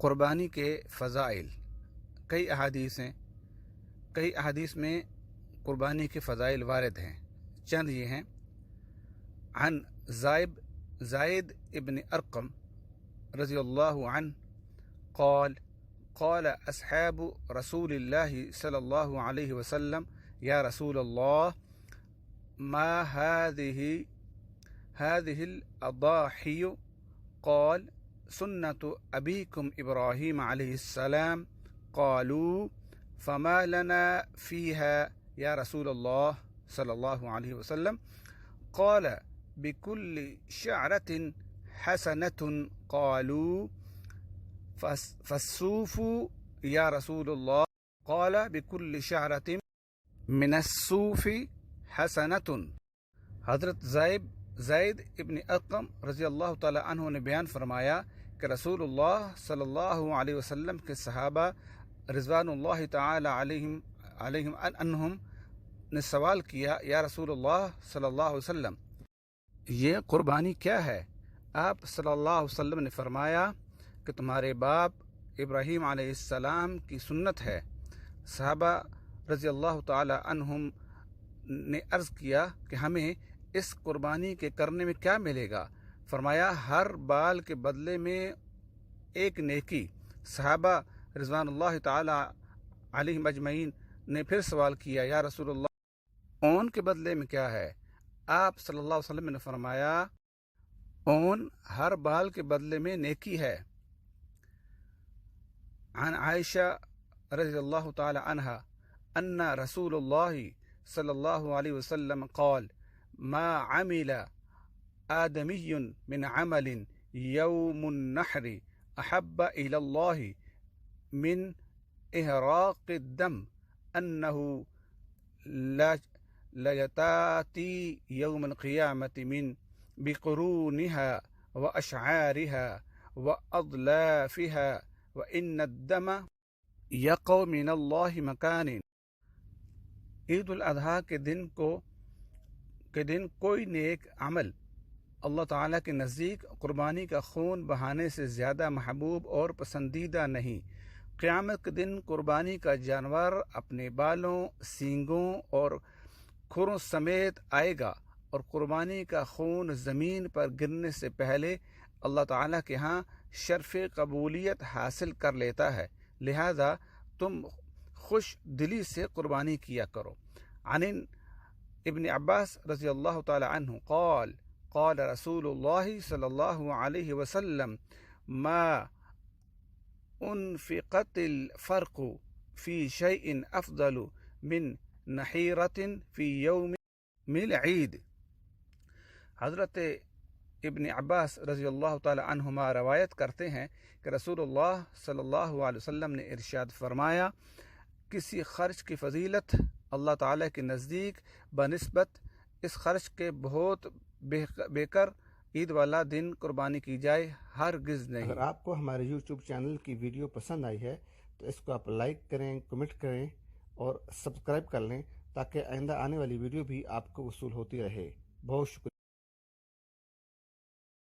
قربانی کے فضائل کئی احادیث میں قربانی کے فضائل وارد ہیں. چند یہ ہیں. عن زائد ابن ارقم رضی اللہ عنہ قال قال اصحاب رسول اللہ صلی اللہ علیہ وسلم یا رسول اللہ ما هذه الأضاحي قال سنة أبيكم إبراهيم عليه السلام قالوا فما لنا فيها يا رسول الله صلى الله عليه وسلم قال بكل شعرة حسنة قالوا فالصوف يا رسول الله قال بكل شعرة من الصوف حسنة. حضرت زید ابن ارقم رضی اللہ تعالی عنہ نے بیان فرمایا کہ رسول اللہ صلی اللہ علیہ وسلم کے صحابہ رضوان اللہ تعالی علیہم عنہم نے سوال کیا یا رسول اللہ صلی اللہ علیہ وسلم یہ قربانی کیا ہے؟ آپ صلی اللہ علیہ وسلم نے فرمایا کہ تمہارے باپ ابراہیم علیہ السلام کی سنت ہے. صحابہ رضی اللہ تعالی عنہم نے عرض کیا کہ ہمیں اس قربانی کے کرنے میں کیا ملے گا؟ فرمایا ہر بال کے بدلے میں ایک نیکی. صحابہ رضوان اللہ تعالی علیہم اجمعین نے پھر سوال کیا یا رسول اللہ اون کے بدلے میں کیا ہے؟ آپ صلی اللہ علیہ وسلم نے فرمایا اون ہر بال کے بدلے میں نیکی ہے. عن عائشہ رضی اللہ تعالی عنہا ان رسول اللہ صلی اللہ علیہ وسلم قال ما عمل آدمی من عمل یوم النحر احب الى اللہ من احراق الدم انه ليتاتي يوم القيامة من بقرونها وأشعارها وأضلافها وإن الدم يقع من الله مكان. عید الاضحیٰ کے دن کوئی نیک عمل اللہ تعالیٰ کے نزدیک قربانی کا خون بہانے سے زیادہ محبوب اور پسندیدہ نہیں. قیامت کے دن قربانی کا جانور اپنے بالوں، سینگوں اور کھروں سمیت آئے گا اور قربانی کا خون زمین پر گرنے سے پہلے اللہ تعالیٰ کے ہاں شرف قبولیت حاصل کر لیتا ہے. لہذا تم خوش دلی سے قربانی کیا کرو. عن ابن عباس رضی اللہ تعالی عنہ قال قال رسول اللہ صلی اللہ علیہ وسلم ما انفقت الفرق فی شیء افضل من نحیرۃ فی یوم من العید. حضرت ابن عباس رضی اللہ تعالی عنہما روایت کرتے ہیں کہ رسول اللہ صلی اللہ علیہ وسلم نے ارشاد فرمایا کسی خرچ کی فضیلت اللہ تعالیٰ کے نزدیک بنسبت اس خرچ کے بہت بہتر عید والا دن قربانی کی جائے ہرگز نہیں. اگر آپ کو ہمارے یوٹیوب چینل کی ویڈیو پسند آئی ہے تو اس کو آپ لائک کریں، کمنٹ کریں اور سبسکرائب کر لیں تاکہ آئندہ آنے والی ویڈیو بھی آپ کو وصول ہوتی رہے. بہت شکریہ.